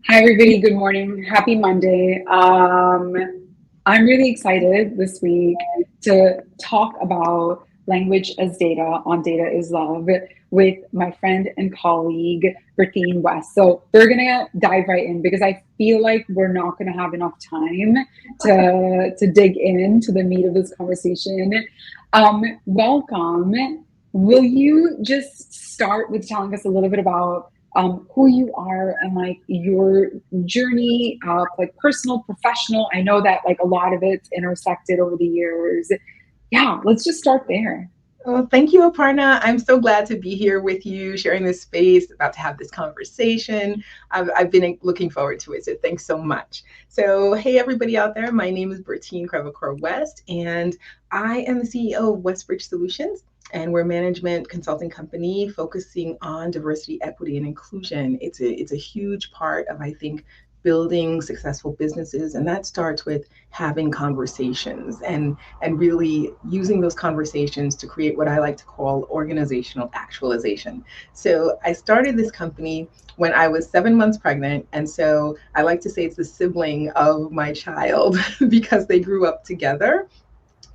Hi, everybody. Good morning. Happy Monday. I'm really excited this week to talk about language as data on Data is Love with my friend and colleague, Bertine West. So we're going to dive right in because I feel like we're not going to have enough time to dig into the meat of this conversation. Welcome. Will you just start with telling us a little bit about who you are and like your journey of like personal, professional? I know that like a lot of it's intersected over the years. Yeah, let's just start there. Well, thank you, Aparna. I'm so glad to be here with you, sharing this space, about to have this conversation. I've been looking forward to it, so thanks so much. So, hey, everybody out there. My name is Bertine Crevecoeur West, and I am the CEO of Westbridge Solutions. And we're a management consulting company focusing on diversity, equity, and inclusion. It's a huge part of, I think, building successful businesses, and that starts with having conversations and really using those conversations to create what I like to call organizational actualization. So I started this company when I was 7 months pregnant. And so I like to say it's the sibling of my child because they grew up together.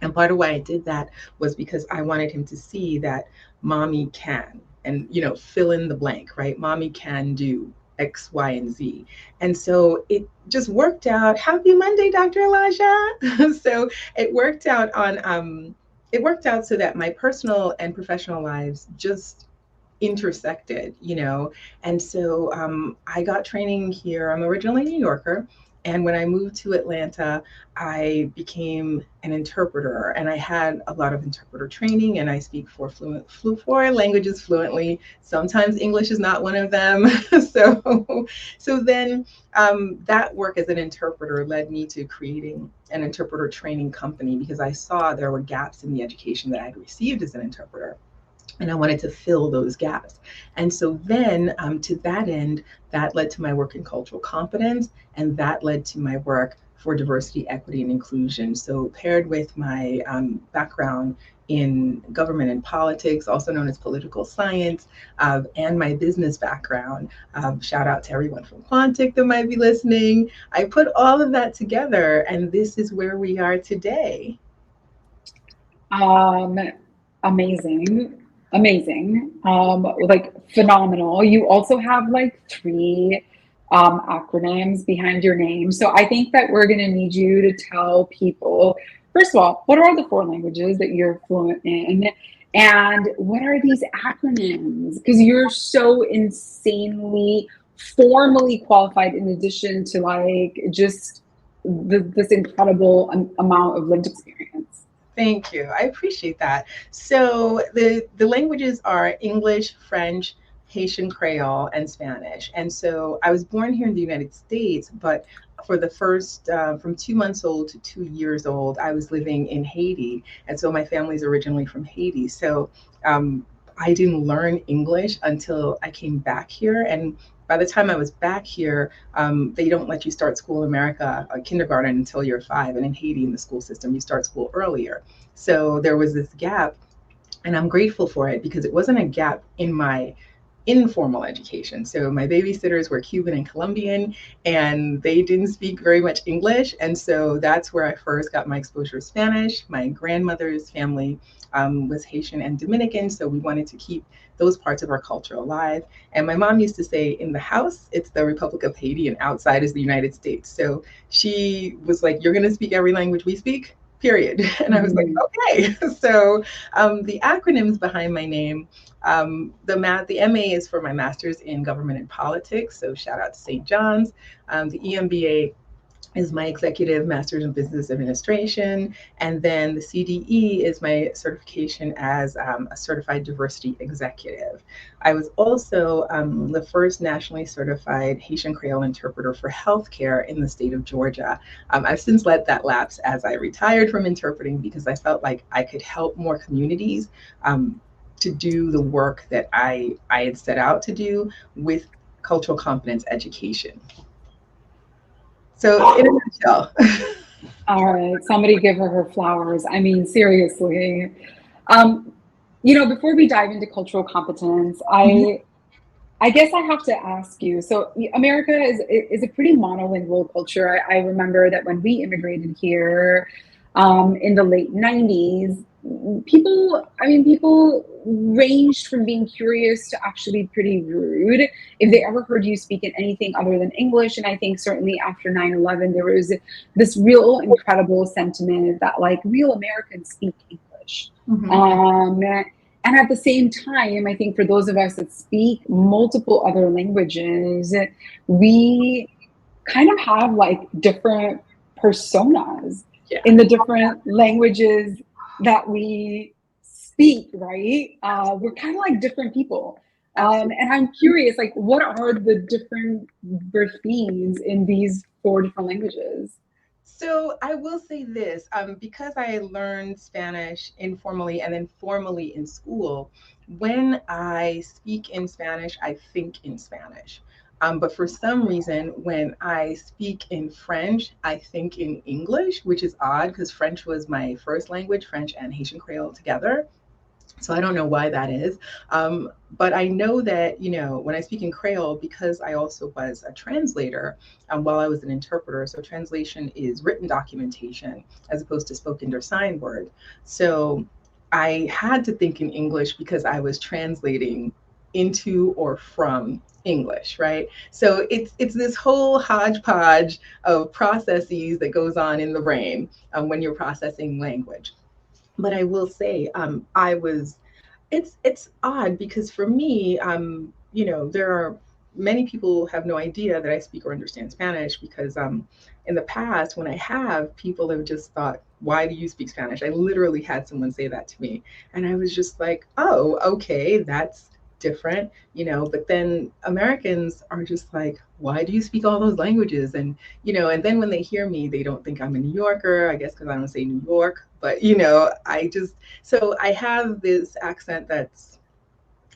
And part of why I did that was because I wanted him to see that mommy can, and fill in the blank, right? Mommy can do X, Y, and Z. And so it just worked out. Happy Monday, Dr. Elijah. So it worked out on it worked out so that my personal and professional lives just intersected. And so I got training here. I'm originally a New Yorker. And when I moved to Atlanta, I became an interpreter, and I had a lot of interpreter training, and I speak four languages fluently. Sometimes English is not one of them. so, so then that work as an interpreter led me to creating an interpreter training company because I saw there were gaps in the education that I'd received as an interpreter, and I wanted to fill those gaps. And so then, to that end, that led to my work in cultural competence, and that led to my work for diversity, equity, and inclusion. So, paired with my background in government and politics, also known as political science, and my business background, shout out to everyone from Quantic that might be listening. I put all of that together, and this is where we are today. Um, Amazing, amazing, like phenomenal. You also have like three acronyms behind your name. So I think that we're going to need you to tell people, first of all, what are the four languages that you're fluent in? And what are these acronyms? Because you're so insanely formally qualified in addition to like just this incredible amount of lived experience. Thank you. I appreciate that. So the languages are English, French, Haitian Creole, and Spanish. And so I was born here in the United States, but for the first from 2 months old to 2 years old, I was living in Haiti, and so my family's originally from Haiti. So I didn't learn English until I came back here, and by the time I was back here, they don't let you start school in America, kindergarten, until you're 5. And in Haiti, in the school system, you start school earlier. So there was this gap, and I'm grateful for it because it wasn't a gap in my informal education. So my babysitters were Cuban and Colombian, and they didn't speak very much English. And so that's where I first got my exposure to Spanish. My grandmother's family was Haitian and Dominican, so we wanted to keep those parts of our culture alive. And my mom used to say, in the house, it's the Republic of Haiti, and outside is the United States. So she was like, you're going to speak every language we speak, period. And I was like, Mhm. okay. So the acronyms behind my name, the MA is for my master's in government and politics. So shout out to St. John's. The EMBA is my executive master's in business administration. And then the CDE is my certification as a certified diversity executive. I was also the first nationally certified Haitian Creole interpreter for healthcare in the state of Georgia. I've since let that lapse as I retired from interpreting because I felt like I could help more communities to do the work that I had set out to do with cultural competence education. So, in a nutshell. All right, somebody give her flowers. I mean, seriously. Um, before we dive into cultural competence, I I guess I have to ask you. So America is a pretty monolingual culture. I remember that when we immigrated here in the late '90s, people ranged from being curious to actually pretty rude if they ever heard you speak in anything other than English. And I think certainly after 9/11, there was this real incredible sentiment that like real Americans speak English. Mhm. Um, and at the same time, I think for those of us that speak multiple other languages, we kind of have like different personas Yeah. in the different languages that we speak, right? We're kind of like different people. Absolutely. And I'm curious, like, what are the different themes in these four different languages? So I will say this, because I learned Spanish informally and then formally in school, when I speak in Spanish, I think in Spanish. But for some reason, when I speak in French, I think in English, which is odd because French was my first language, French and Haitian Creole together. So I don't know why that is. But I know that, when I speak in Creole, because I also was a translator while I was an interpreter. So translation is written documentation as opposed to spoken or signed word. So I had to think in English because I was translating into or from English, right? So it's this whole hodgepodge of processes that goes on in the brain when you're processing language. But I will say, I was. It's odd because for me, there are many people have no idea that I speak or understand Spanish because in the past, when I have, people have just thought, "Why do you speak Spanish?" I literally had someone say that to me, and I was just like, "Oh, okay, that's different," But then Americans are just like, "Why do you speak all those languages?" And then when they hear me, they don't think I'm a New Yorker, I guess because I don't say New York. But I just so I have this accent that's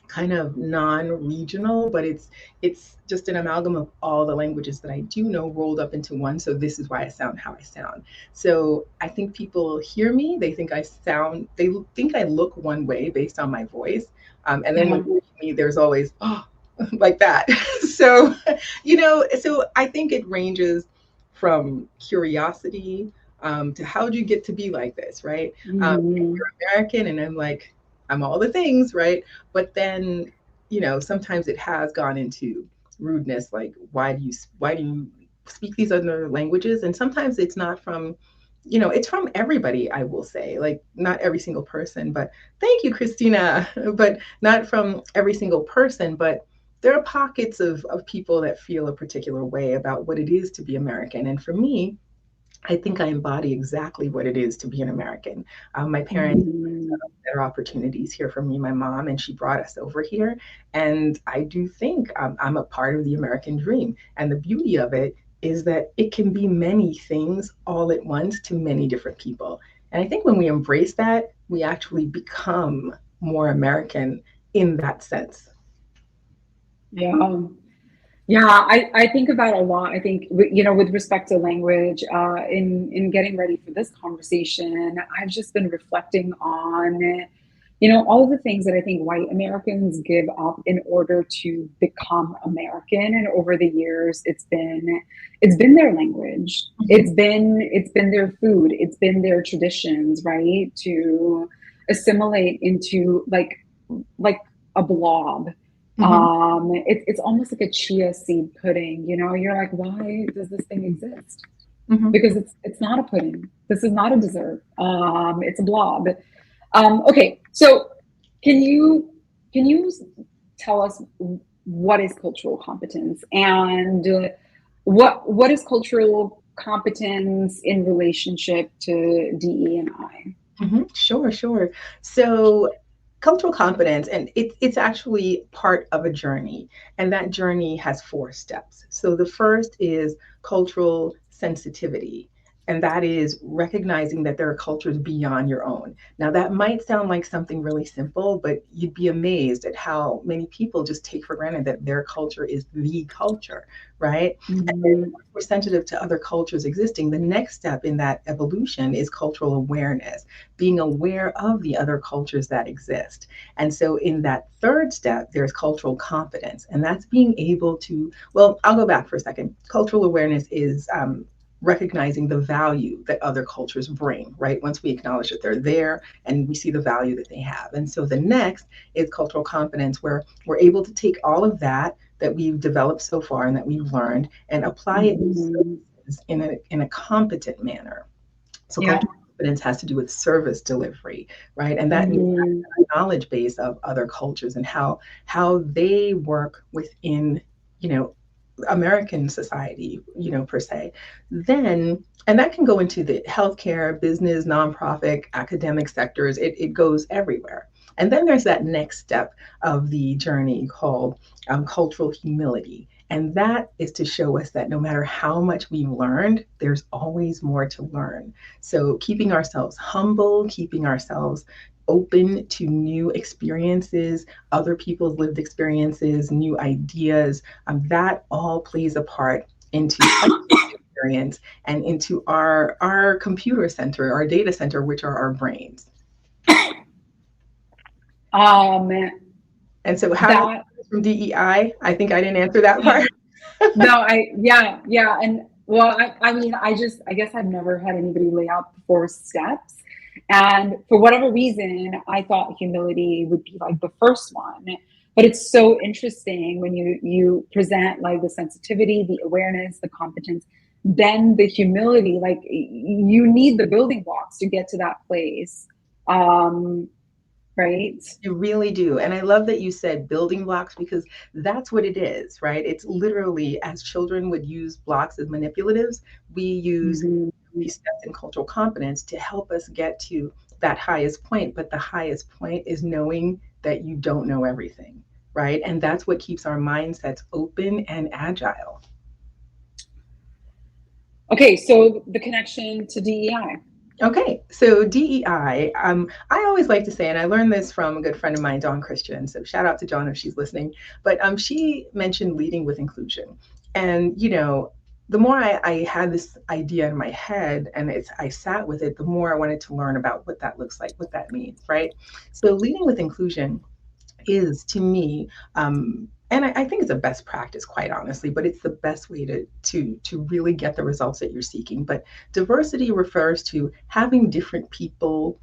kind of non-regional, but it's just an amalgam of all the languages that I do know rolled up into one. So this is why I sound how I sound. So I think people hear me, they think I look one way based on my voice, and then Yeah. when they hear me, there's always like that. So I think it ranges from curiosity to how do you get to be like this, right? Mhm. You're American, and I'm like, I'm all the things, right? But then, sometimes it has gone into rudeness, like why do you speak these other languages? And sometimes it's not from, it's from everybody, I will say, like not every single person, but thank you, Christina, but not from every single person, but there are pockets of people that feel a particular way about what it is to be American. And for me, I think I embody exactly what it is to be an American. My parents Mhm. better opportunities here for me and my mom, and she brought us over here. And I do think I'm a part of the American dream. And the beauty of it is that it can be many things all at once to many different people. And I think when we embrace that, we actually become more American in that sense. Yeah. Yeah, I think about a lot. I think, with respect to language, in getting ready for this conversation, I've just been reflecting on, all of the things that I think white Americans give up in order to become American. And over the years, it's been their language, Mhm. it's been their food, it's been their traditions, right? To assimilate into like a blob. Mhm. It's almost like a chia seed pudding. You're like, why does this thing exist? Mhm. Because it's not a pudding. This is not a dessert. It's a blob. Okay, so can you can you tell us what is cultural competence and what is cultural competence in relationship to DE&I? Sure, sure. So cultural competence, and it's actually part of a journey, and that journey has four steps. So the first is cultural sensitivity, And that is recognizing that there are cultures beyond your own. Now, that might sound like something really simple, but you'd be amazed at how many people just take for granted that their culture is the culture, right? And then Mm-hmm. once we're sensitive to other cultures existing, the next step in that evolution is cultural awareness, being aware of the other cultures that exist. And so, in that third step, there's cultural competence, and that's being able to, well, I'll go back for a second. Cultural awareness is recognizing the value that other cultures bring, right? Once we acknowledge that they're there and we see the value that they have. And so the next is cultural competence, where we're able to take all of that we've developed so far and that we've learned and apply it in Mm-hmm. services in a competent manner. So Yeah. cultural competence has to do with service delivery, right? And that means Mm-hmm. knowledge base of other cultures and how they work within, you know, American society, per se. Then, and that can go into the healthcare, business, nonprofit, academic sectors. It goes everywhere. And then there's that next step of the journey called cultural humility. And that is to show us that no matter how much we've learned, there's always more to learn. So keeping ourselves humble, keeping ourselves open to new experiences, other people's lived experiences, new ideas, that all plays a part into experience and into our computer center, our data center, which are our brains. Um, And so how that from DEI, I think I didn't answer that part. no, yeah, and well, I mean, I guess I've never had anybody lay out the 4 steps, and for whatever reason, I thought humility would be like the first one. But it's so interesting when you present like the sensitivity, the awareness, the competence, then the humility. Like you need the building blocks to get to that place, um, right? You really do. And I love that you said building blocks because that's what it is, right? It's literally as children would use blocks as manipulatives, we use Mhm. these steps in cultural competence to help us get to that highest point. But the highest point is knowing that you don't know everything, right? And that's what keeps our mindsets open and agile. Okay, so the connection to DEI. Okay, so DEI, I always like to say, and I learned this from a good friend of mine, Dawn Christian. So shout out to Dawn if she's listening. But she mentioned leading with inclusion, and the more I had this idea in my head, and I sat with it, the more I wanted to learn about what that looks like, what that means, right? So leading with inclusion is to me, and I think it's a best practice, quite honestly, but it's the best way to really get the results that you're seeking. But diversity refers to having different people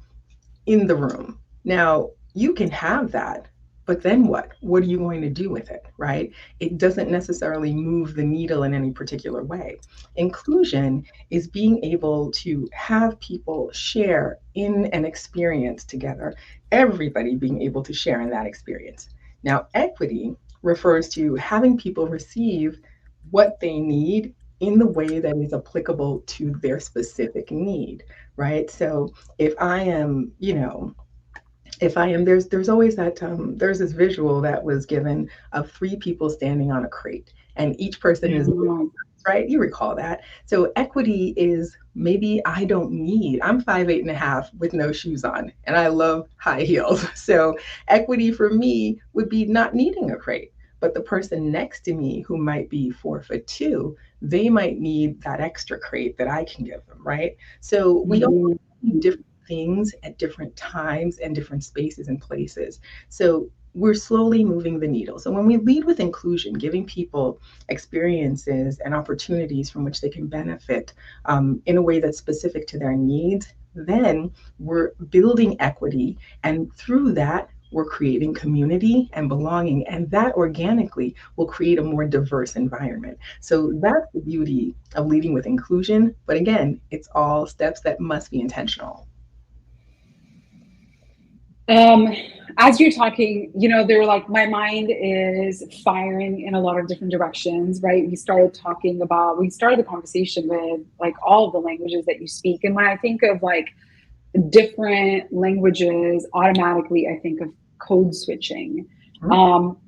in the room. Now, you can have that, but then what? What are you going to do with it, right? It doesn't necessarily move the needle in any particular way. Inclusion is being able to have people share in an experience together, everybody being able to share in that experience. Now, equity refers to having people receive what they need in the way that is applicable to their specific need, right? So if I am, if I am, there's always that there's this visual that was given of 3 people standing on a crate, and each person is Yeah. right. You recall that. So equity is maybe I don't need. I'm 5'8.5" with no shoes on, and I love high heels. So equity for me would be not needing a crate. But the person next to me who might be 4'2", they might need that extra crate that I can give them, right? So we all Mhm. need different things at different times and different spaces and places. So we're slowly moving the needle. So when we lead with inclusion, giving people experiences and opportunities from which they can benefit in a way that's specific to their needs, then we're building equity. And through that, we're creating community and belonging. And that organically will create a more diverse environment. So that's the beauty of leading with inclusion. But again, it's all steps that must be intentional. Um, as you're talking, they're like my mind is firing in a lot of different directions, right? We started the conversation with like all of the languages that you speak. And when I think of like different languages, automatically I think of code switching,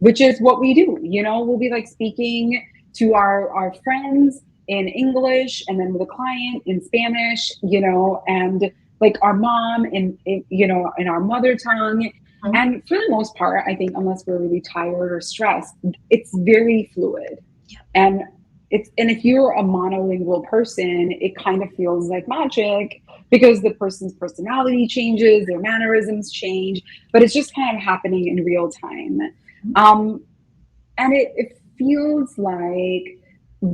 which is what we do. We'll be like speaking to our friends. in English, and then with a client in Spanish, and like our mom in our mother tongue. Mhm. And for the most part, I think unless we're really tired or stressed, it's very fluid. Yeah. And and if you're a monolingual person, it kind of feels like magic because the person's personality changes, their mannerisms change, but it's just kind of happening in real time. Um, and it feels like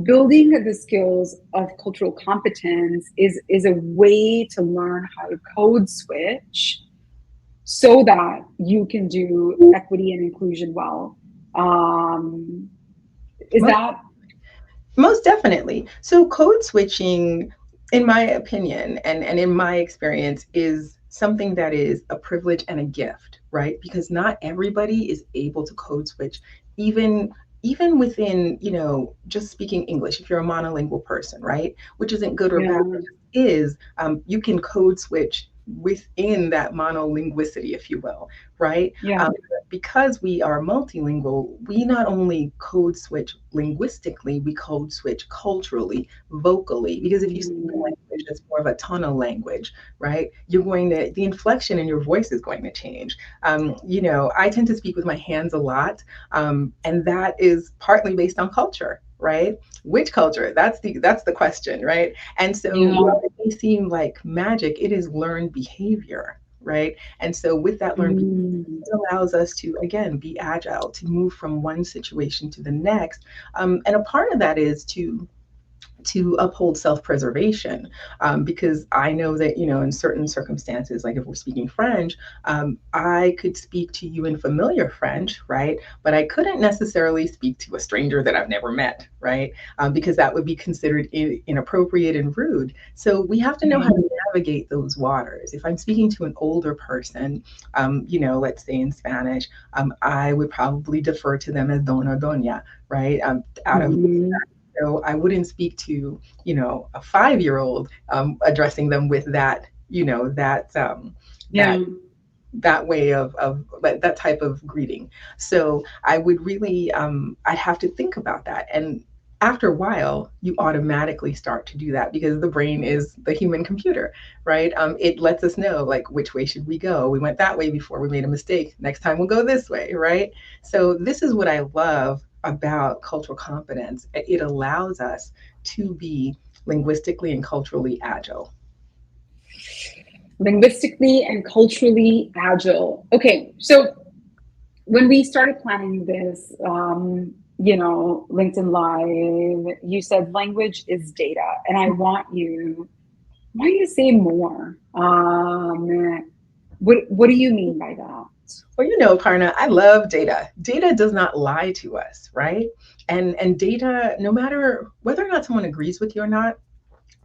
building the skills of cultural competence is a way to learn how to code switch so that you can do equity and inclusion well. Um, is Most, that most definitely. So code switching, in my opinion, and in my experience, is something that is a privilege and a gift, right? Because not everybody is able to code switch, even even within, just speaking English, if you're a monolingual person, right? Which isn't good or bad, yeah, it just is, you can code switch within that monolinguicity, if you will, right? yeah. Um, because we are multilingual, we not only code switch linguistically, we code switch culturally, vocally. Because if you speak a Mhm. language that's more of a tonal language, right, the inflection in your voice is going to change. I tend to speak with my hands a lot, and that is partly based on culture, right? Which culture? That's the question, right? And so Yeah. while it may seem like magic, it is learned behavior, right? And so with that learned behavior, Mm. it allows us to, again, be agile, to move from one situation to the next. And a part of that is to uphold self-preservation, because I know that, in certain circumstances, like if we're speaking French, I could speak to you in familiar French, right, but I couldn't necessarily speak to a stranger that I've never met, right, because that would be considered inappropriate and rude. So we have to know how Yeah. to navigate those waters. If I'm speaking to an older person, let's say in Spanish, I would probably defer to them as don or doña, right, out of, Mhm. so I wouldn't speak to, a 5-year-old, addressing them with that, that Yeah. that way of that type of greeting. So I would really, I'd have to think about that. And after a while, you automatically start to do that because the brain is the human computer, right? It lets us know, like, which way should we go? We went that way before, we made a mistake. Next time we'll go this way, right? So this is what I love about cultural competence. It allows us to be linguistically and culturally agile. Linguistically and culturally agile. Okay, so when we started planning this, LinkedIn Live, you said language is data, and I want you to say more. What do you mean by that? Well, Parna, I love data. Data does not lie to us, right? And data, no matter whether or not someone agrees with you or not,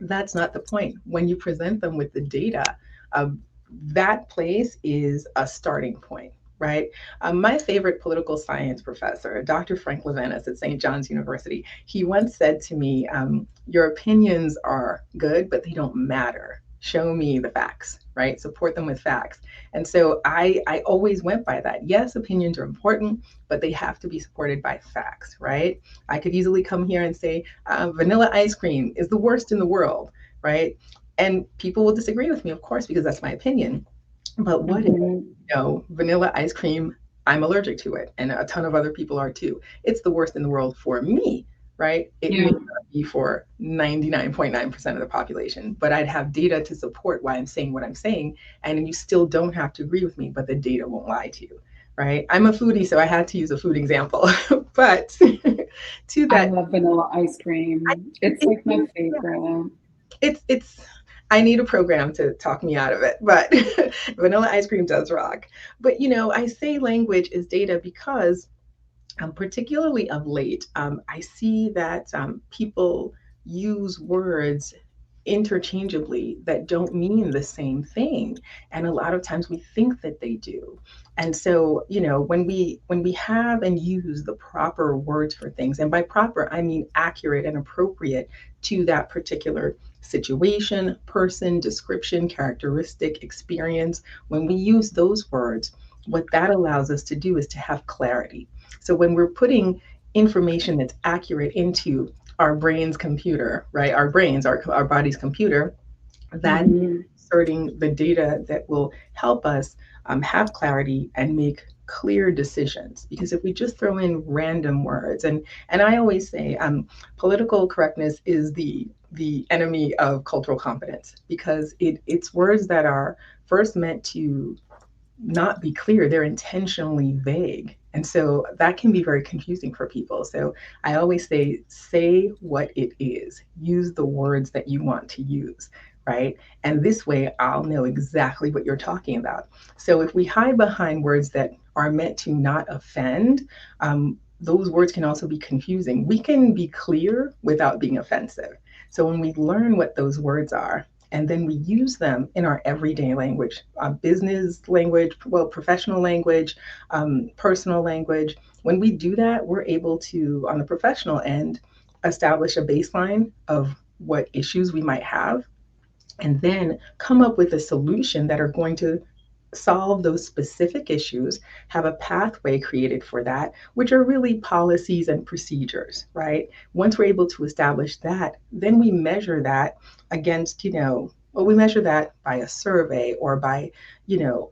that's not the point. When you present them with the data, um, that place is a starting point, right? My favorite political science professor, Dr. Frank Levinas at St. John's University, he once said to me, "Your opinions are good, but they don't matter. Show me the facts, right? Support them with facts." And so I always went by that. Yes, opinions are important, but they have to be supported by facts, right? I could easily come here and say, vanilla ice cream is the worst in the world, right? And people will disagree with me, of course, because that's my opinion. But what if, Mm-hmm. vanilla ice cream, I'm allergic to it, and a ton of other people are too. It's the worst in the world for me, right? It may Yeah, not be for 99.9% of the population, but I'd have data to support why I'm saying what I'm saying. And you still don't have to agree with me, but the data won't lie to you, right? I'm a foodie, so I had to use a food example. But to I that, love vanilla ice cream. It's it, like my favorite. it's I need a program to talk me out of it, but vanilla ice cream does rock. But I say language is data because, particularly of late, I see that, people use words interchangeably that don't mean the same thing, and a lot of times we think that they do. And so, when we have and use the proper words for things, and by proper I mean accurate and appropriate to that particular situation, person, description, characteristic, experience, when we use those words, what that allows us to do is to have clarity. So when we're putting information that's accurate into our brain's computer, right? Our brains, our body's computer, that Mhm. inserting the data that will help us have clarity and make clear decisions. Because if we just throw in random words, and I always say, political correctness is the enemy of cultural competence, because it's words that are first meant to not be clear. They're intentionally vague. And so that can be very confusing for people. So I always say what it is. Use the words that you want to use, right? And this way I'll know exactly what you're talking about. So if we hide behind words that are meant to not offend, those words can also be confusing. We can be clear without being offensive. So when we learn what those words are, and then we use them in our everyday language, business language, well, professional language, personal language. When we do that, we're able to, on the professional end, establish a baseline of what issues we might have, and then come up with a solution that are going to solve those specific issues, have a pathway created for that, which are really policies and procedures, right? Once we're able to establish that, then we measure that against, well, we measure that by a survey or by,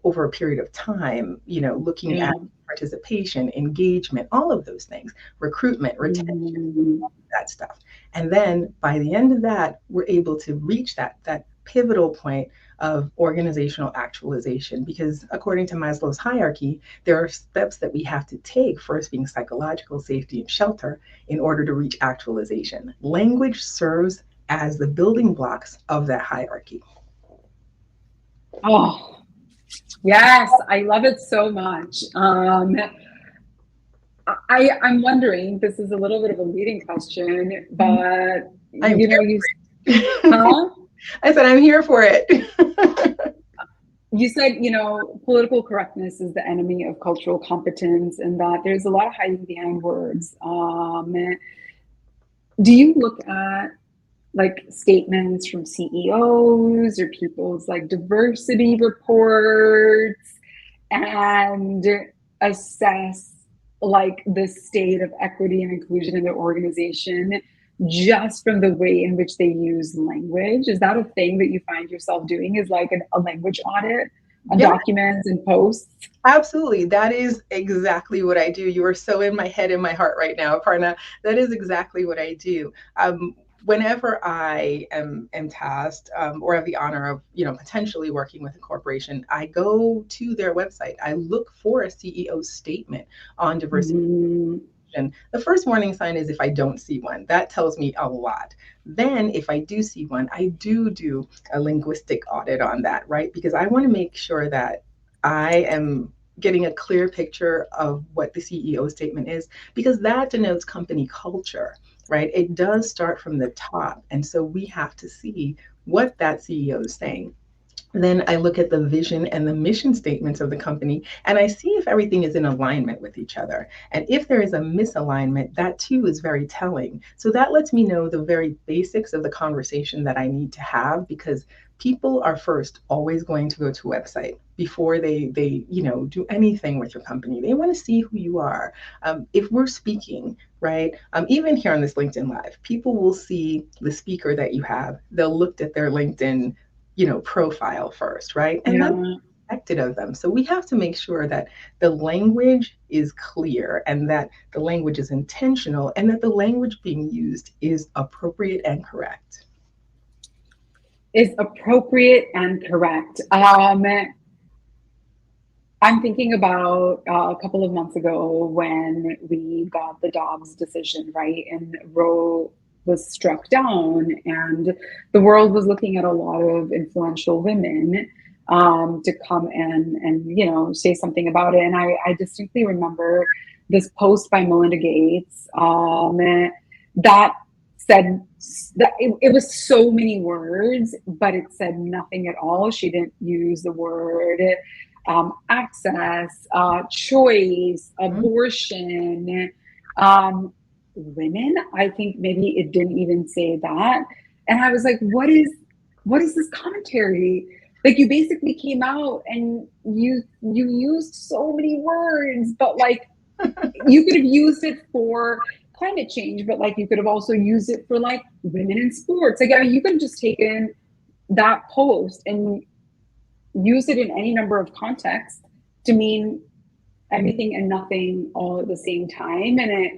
over a period of time, looking Yeah. at participation, engagement, all of those things, recruitment, retention, Mhm. that stuff. And then by the end of that, we're able to reach that pivotal point of organizational actualization. Because according to Maslow's hierarchy, there are steps that we have to take, first being psychological safety and shelter, in order to reach actualization. Language serves as the building blocks of that hierarchy. Oh, yes, I love it so much. I'm wondering, this is a little bit of a leading question, but I'm you, here for it. huh? I said, I'm here for it. You said, political correctness is the enemy of cultural competence, and that there's a lot of hiding behind words. Do you look at like statements from CEOs or people's like diversity reports and assess like the state of equity and inclusion in their organization just from the way in which they use language? Is that a thing that you find yourself doing, is like a language audit on Yeah, documents and posts? absolutely. That is exactly what I do. You are so in my head and my heart right now, Aparna. That is exactly what I do. Whenever I am tasked or have the honor of, potentially working with a corporation, I go to their website. I look for a CEO statement on diversity. Mm, And the first warning sign is if I don't see one. That tells me a lot. Then, if I do see one, I do a linguistic audit on that, right? Because I want to make sure that I am getting a clear picture of what the CEO statement is, because that denotes company culture, right? It does start from the top. And so we have to see what that CEO is saying. Then I look at the vision and the mission statements of the company, and I see if everything is in alignment with each other. And if there is a misalignment, that too is very telling. So that lets me know the very basics of the conversation that I need to have, because people are first always going to go to a website before they do anything with your company. They want to see who you are. If we're speaking, right, even here on this LinkedIn Live, people will see the speaker that you have. They'll look at their LinkedIn profile first, right? And that's yeah. expected of them. So we have to make sure that the language is clear and that the language is intentional and that the language being used is appropriate and correct. Is appropriate and correct. I'm thinking about a couple of months ago when we got the Dobbs decision, right? And Roe was struck down, and the world was looking at a lot of influential women to come and say something about it. And I distinctly remember this post by Melinda Gates that said that it was so many words, but it said nothing at all. She didn't use the word access, choice, Mhm. abortion, women. I think maybe it didn't even say that. And I was like, what is this commentary? Like, you basically came out and you used so many words, but like you could have used it for climate change, but like you could have also used it for like women in sports. Like, I mean, you could have just taken that post and used it in any number of contexts to mean everything and nothing all at the same time. And it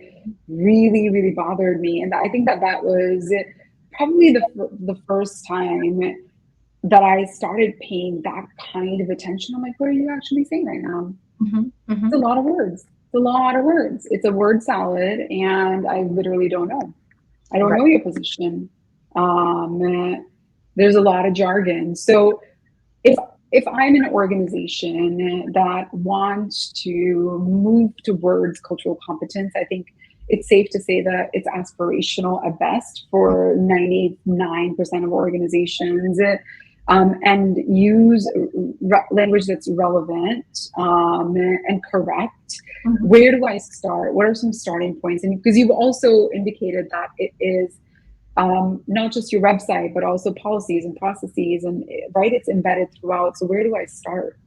really, really bothered me. And I think that that was probably the first time that I started paying that kind of attention. I'm like, what are you actually saying right now? Mhm, It's a mhm. lot of words. It's a lot of words. It's a word salad, and I literally don't know. I don't Right. know your position. There's a lot of jargon. So if if I'm an organization that wants to move towards cultural competence, I think it's safe to say that it's aspirational at best for 99% of organizations, and use language that's relevant, and correct. Mhm. Where do I start? What are some starting points? And because you've also indicated that it is not just your website, but also policies and processes, and right, it's embedded throughout. So where do I start?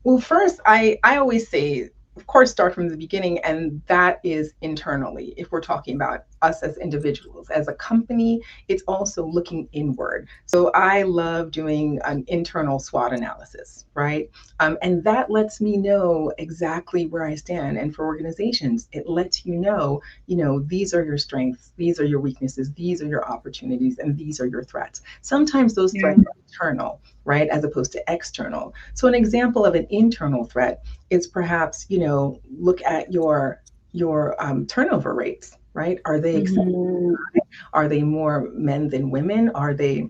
Well, first, I always say, of course, start from the beginning, and that is internally. If we're talking about us as individuals, as a company, it's also looking inward. So I love doing an internal SWOT analysis, right? And that lets me know exactly where I stand. And for organizations, it lets you know, these are your strengths, these are your weaknesses, these are your opportunities, and these are your threats. Sometimes those Yeah. threats are internal, right, as opposed to external. So an example of an internal threat is perhaps, you know, look at your turnover rates, right? Are they acceptable? Mm-hmm. Are they more men than women? Are they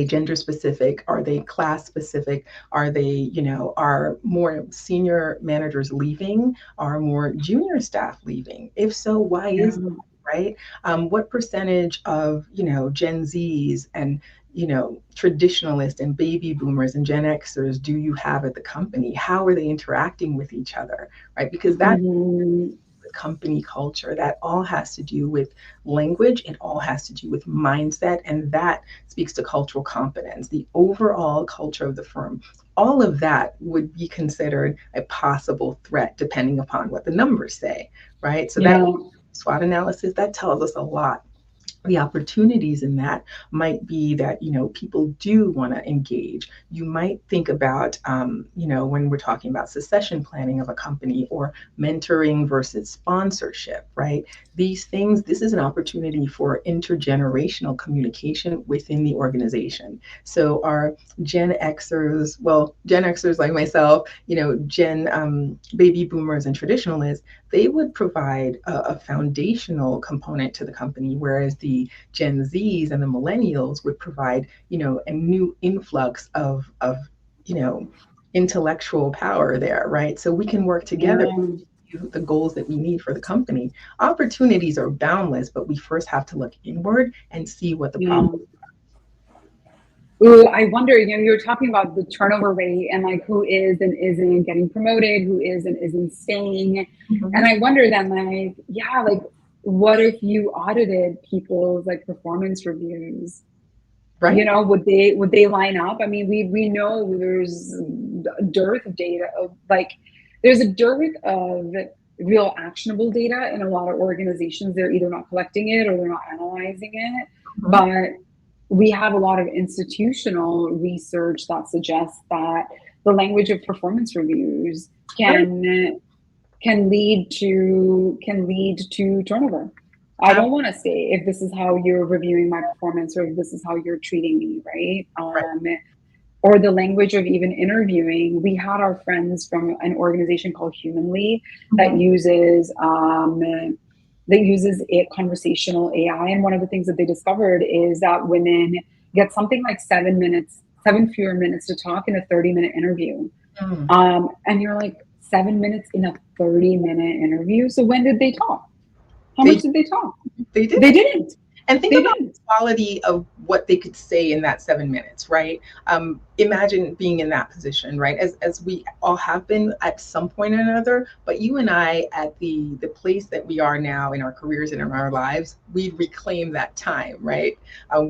gender specific? Are they class specific? Are they, you know, are more senior managers leaving? Are more junior staff leaving? If so, why Yeah. is that, right? What percentage of, you know, Gen Zs and, you know, traditionalists and baby boomers and Gen Xers do you have at the company? How are they interacting with each other, right? Because that Mm-hmm. company culture. That all has to do with language. It all has to do with mindset. And that speaks to cultural competence, the overall culture of the firm. All of that would be considered a possible threat, depending upon what the numbers say, right? So that Yeah. SWOT analysis, that tells us a lot. The opportunities in that might be that, you know, people do want to engage. You might think about, you know, when we're talking about succession planning of a company or mentoring versus sponsorship, right? These things, this is an opportunity for intergenerational communication within the organization. So our Gen Xers, well, Gen Xers like myself, you know, Gen baby boomers and traditionalists, they would provide a foundational component to the company, whereas the Gen Zs and the millennials would provide, you know, a new influx of you know, intellectual power there, right? So we can work together Yeah. to the goals that we need for the company. Opportunities are boundless, but we first have to look inward and see what the problem. Yeah. Ooh, I wonder, you know, you're talking about the turnover rate and like who is and isn't getting promoted, who is and isn't staying. And Mhm. I wonder then, like, yeah, like what if you audited people's like performance reviews? You Right? know, would they line up? I mean, we know there's a dearth of data of like there's a dearth of real actionable data in a lot of organizations. They're either not collecting it or they're not analyzing it. Mhm. But we have a lot of institutional research that suggests that the language of performance reviews Right. can lead to turnover. I don't want to stay if this is how you're reviewing my performance or if this is how you're treating me, right? Right. Or the language of even interviewing. We had our friends from an organization called Humanly that Mhm. uses it conversational AI, and one of the things that they discovered is that women get something like 7 minutes, 7 fewer minutes to talk in a 30-minute interview. Mm. And you're like, 7 minutes in a 30-minute interview. So when did they talk? How much They did they talk? they They didn't. didn't. And think They about didn't. the quality of what they could say in that 7 minutes, right? Imagine being in that position, right? As we all have been at some point or another, but you and I at the place that we are now in our careers and in our lives, we'd reclaim that time, right?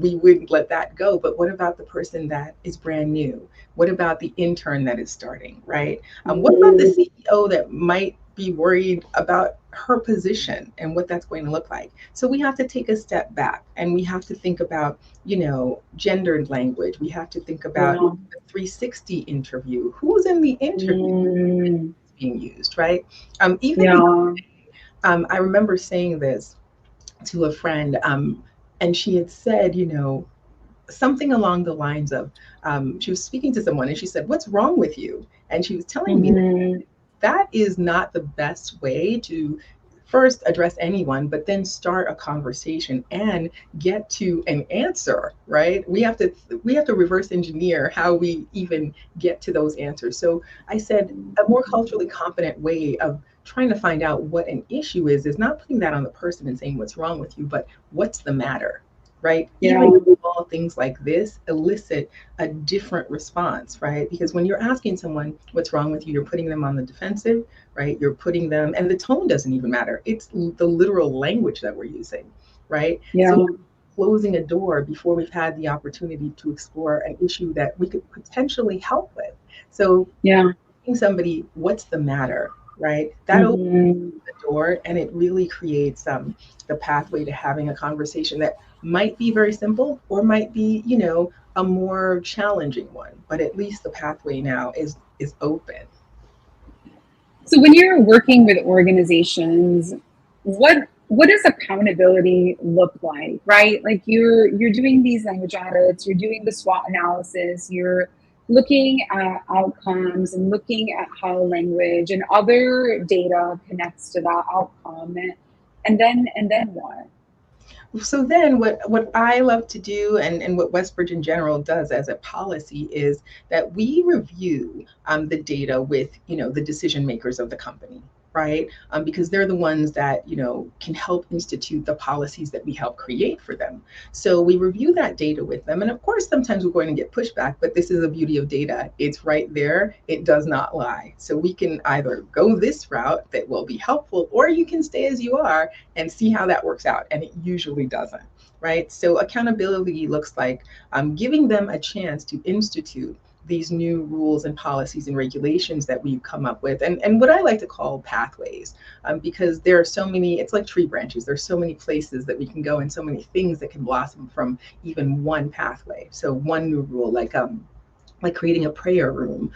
We wouldn't let that go. But what about the person that is brand new? What about the intern that is starting, right? What about the Mm, CEO that might be worried about her position and what that's going to look like. So we have to take a step back and we have to think about, gendered language. We have to think about Yeah. the 360 interview. Who's in the interview Mm, being used, right? Even the yeah. I remember saying this to a friend, and she had said, something along the lines of, she was speaking to someone and she said, "What's wrong with you?" And she was telling me that Hmm. that is not the best way to first address anyone, but then start a conversation and get to an answer, right? We have to reverse engineer how we even get to those answers. So I said a more culturally competent way of trying to find out what an issue is not putting that on the person and saying what's wrong with you, but what's the matter, right? Yeah. Even small things like this elicit a different response, right? Because when you're asking someone what's wrong with you, you're putting them on the defensive, right? You're putting them, and the tone doesn't even matter. It's the literal language that we're using, right? So Yeah. closing a door before we've had the opportunity to explore an issue that we could potentially help with. So Yeah. asking somebody, what's the matter, right? That opens Hmm. the door and it really creates the pathway to having a conversation that might be very simple or might be, a more challenging one. But at least the pathway now is open. So when you're working with organizations, what does accountability look like, right? Like you're doing these language audits, you're doing the SWOT analysis, you're looking at outcomes and looking at how language and other data connects to that outcome. And then what? So then what I love to do, and what Westbridge in general does as a policy, is that we review the data with, the decision makers of the company, right? Because they're the ones that, can help institute the policies that we help create for them. So we review that data with them. And of course, sometimes we're going to get pushback, but this is the beauty of data. It's right there. It does not lie. So we can either go this route that will be helpful, or you can stay as you are and see how that works out. And it usually doesn't, right? So accountability looks like giving them a chance to institute these new rules and policies and regulations that we've come up with, and what I like to call pathways, because there are so many, it's like tree branches. There's so many places that we can go and so many things that can blossom from even one pathway. So one new rule, like creating a prayer room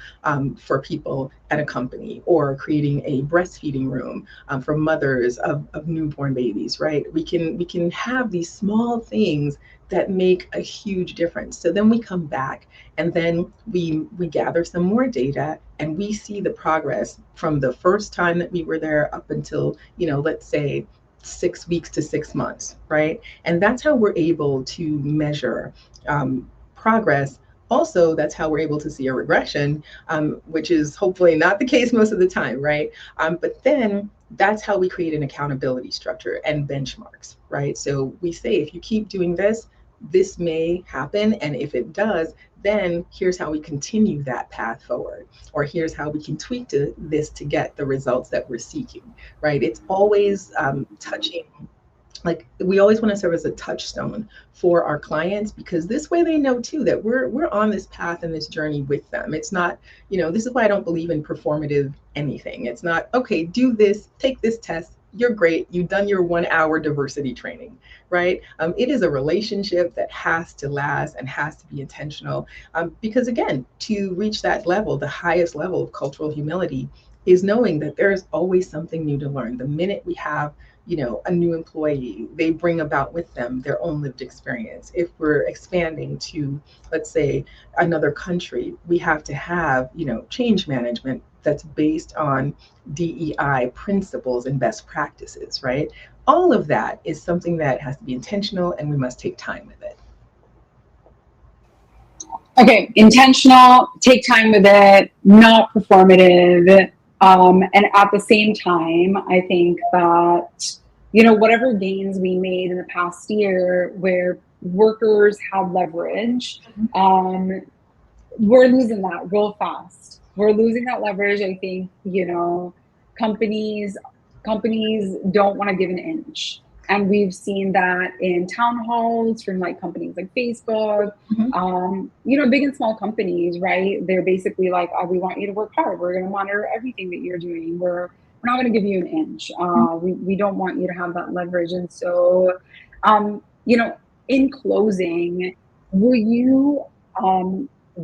for people at a company, or creating a breastfeeding room for mothers of newborn babies, right? We can have these small things that make a huge difference. So then we come back and then we gather some more data and we see the progress from the first time that we were there up until, let's say 6 weeks to 6 months, right? And that's how we're able to measure progress. Also, that's how we're able to see a regression, which is hopefully not the case most of the time, right? But then that's how we create an accountability structure and benchmarks, right? So we say, if you keep doing this, this may happen. And if it does, then here's how we continue that path forward, or here's how we can tweak this to get the results that we're seeking, right? It's always touching, like we always want to serve as a touchstone for our clients, because this way they know too that we're on this path and this journey with them. It's not, this is why I don't believe in performative anything. It's not, okay, do this, take this test, you're great, you've done your 1 hour diversity training, right? It is a relationship that has to last and has to be intentional, because again, to reach that level, the highest level of cultural humility is knowing that there's always something new to learn. The minute we have, a new employee, they bring about with them their own lived experience. If we're expanding to, let's say, another country, we have to have, change management that's based on DEI principles and best practices, right? All of that is something that has to be intentional and we must take time with it. Okay, intentional, take time with it, not performative. And at the same time, I think that, whatever gains we made in the past year where workers had leverage, um, we're losing that real fast. We're losing that leverage. I think, companies companies don't want to give an inch. And we've seen that in town halls from like companies like Facebook, Mhm. big and small companies, right? They're basically like, oh, we want you to work hard. We're going to monitor everything that you're doing. We're we're not going to give you an inch. We don't want you to have that leverage. And so, you know, in closing, will you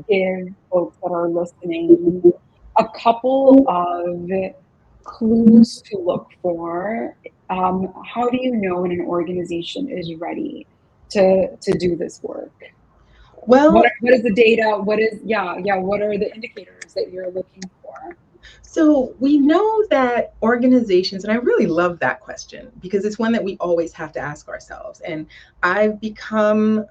give folks that are listening a couple of clues to look for? How do you know when an organization is ready to do this work? Well, What is the data? What are the indicators that you're looking for? so we know that organizations, and I really love that question because it's one that we always have to ask ourselves. And I've become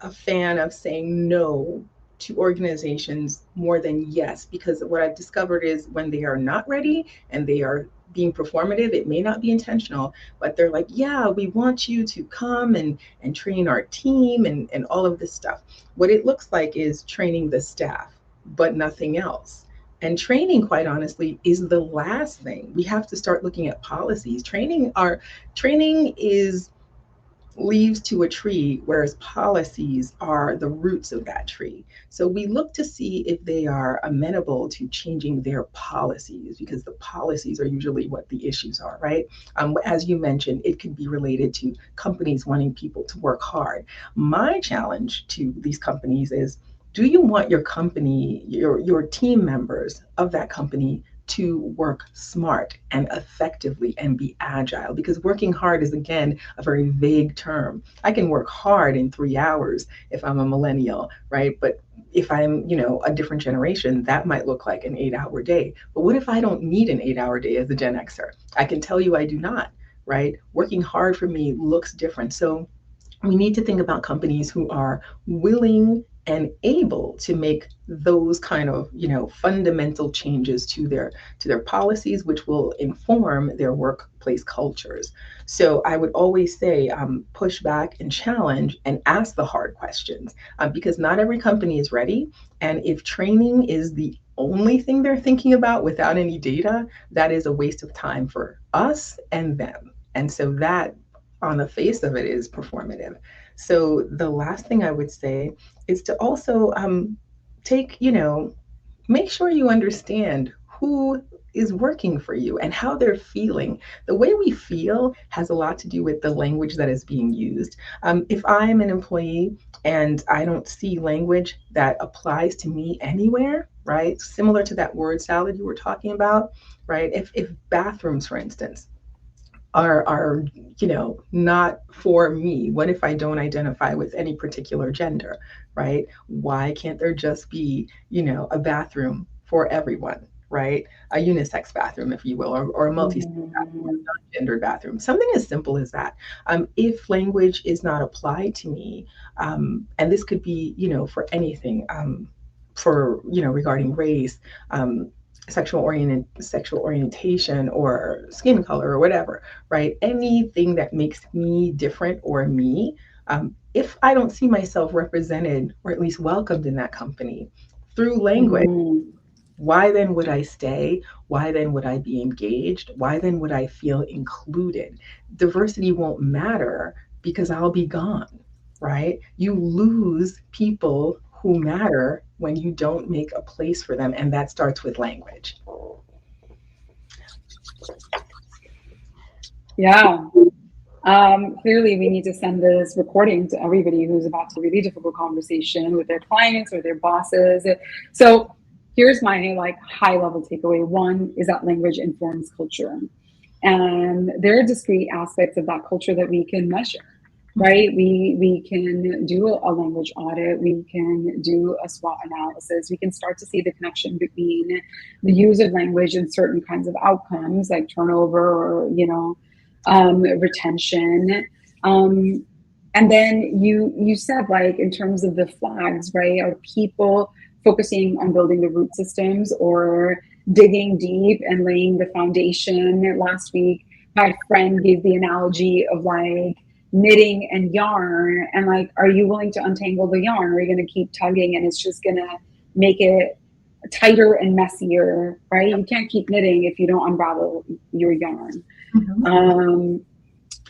a fan of saying no to organizations more than yes, because what I've discovered is when they are not ready and they are being performative, it may not be intentional, but they're like, yeah, we want you to come and train our team and all of this stuff. What it looks like is training the staff, but nothing else. And training, quite honestly, is the last thing. We have to start looking at policies. Training is leaves to a tree, whereas policies are the roots of that tree. So we look to see if they are amenable to changing their policies, because the policies are usually what the issues are, right? As you mentioned, it could be related to companies wanting people to work hard. My challenge to these companies is, do you want your company, your team members of that company to work smart and effectively and be agile? Because working hard is, again, a very vague term. I can work hard in 3 hours if I'm a millennial, right? But if I'm, a different generation, that might look like an 8-hour day. But what if I don't need an 8-hour day as a Gen Xer? I can tell you I do not, right? Working hard for me looks different. So we need to think about companies who are willing and able to make those kind of fundamental changes to their policies, which will inform their workplace cultures. So I would always say, push back and challenge and ask the hard questions, because not every company is ready. And if training is the only thing they're thinking about without any data, that is a waste of time for us and them. And so that, on the face of it, is performative. So the last thing I would say is to also take, make sure you understand who is working for you and how they're feeling. The way we feel has a lot to do with the language that is being used. If I'm an employee and I don't see language that applies to me anywhere, right? Similar to that word salad you were talking about, right? If bathrooms, for instance, are not for me, what if I don't identify with any particular gender, right? Why can't there just be a bathroom for everyone, right? A unisex bathroom, if you will, or a multi-sex bathroom, or a non-gendered bathroom, something as simple as that. If language is not applied to me, and this could be for anything, for regarding race, sexual orientation, or skin color, or whatever, right? Anything that makes me different or me, if I don't see myself represented or at least welcomed in that company through language, Mhm. why then would I stay? Why then would I be engaged? Why then would I feel included? Diversity won't matter because I'll be gone, right? You lose people who matter when you don't make a place for them, and that starts with language. Yeah. Clearly, we need to send this recording to everybody who's about to have a really difficult conversation with their clients or their bosses. So here's my high level takeaway. One is that language informs culture. And there are discrete aspects of that culture that we can measure, right? We can do a language audit. We can do a SWOT analysis. We can start to see the connection between the use of language and certain kinds of outcomes like turnover or, retention. Um, and then you said in terms of the flags, right? Are people focusing on building the root systems or digging deep and laying the foundation? Last week, my friend gave the analogy of knitting and yarn, and are you willing to untangle the yarn? Or are you going to keep tugging and it's just going to make it tighter and messier, right? You can't keep knitting if you don't unravel your yarn. Mhm. Um,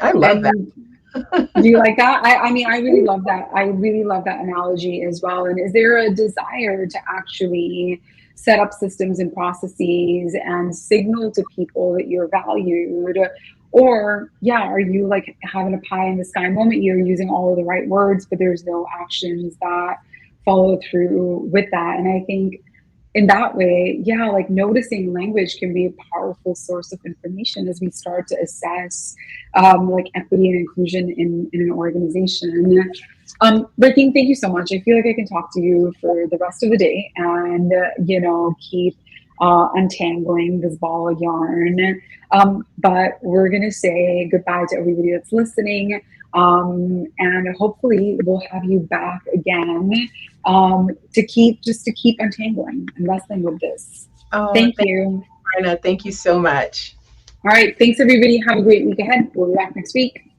I love that. and do you like that? I mean, I really love that. I really love that analogy as well. And is there a desire to actually set up systems and processes and signal to people that you're valued? Or, yeah, are you like having a pie in the sky moment? You're using all of the right words, but there's no actions that follow through with that. And I think in that way, yeah, like noticing language can be a powerful source of information as we start to assess like equity and inclusion in an organization. Ricky, thank you so much. I feel like I can talk to you for the rest of the day and, keep untangling this ball of yarn. But we're going to say goodbye to everybody that's listening. And hopefully we'll have you back again to keep untangling and wrestling with this. Oh, Thank thank you. you, Aparna. Thank you so much. All right. Thanks, everybody. Have a great week ahead. We'll be back next week.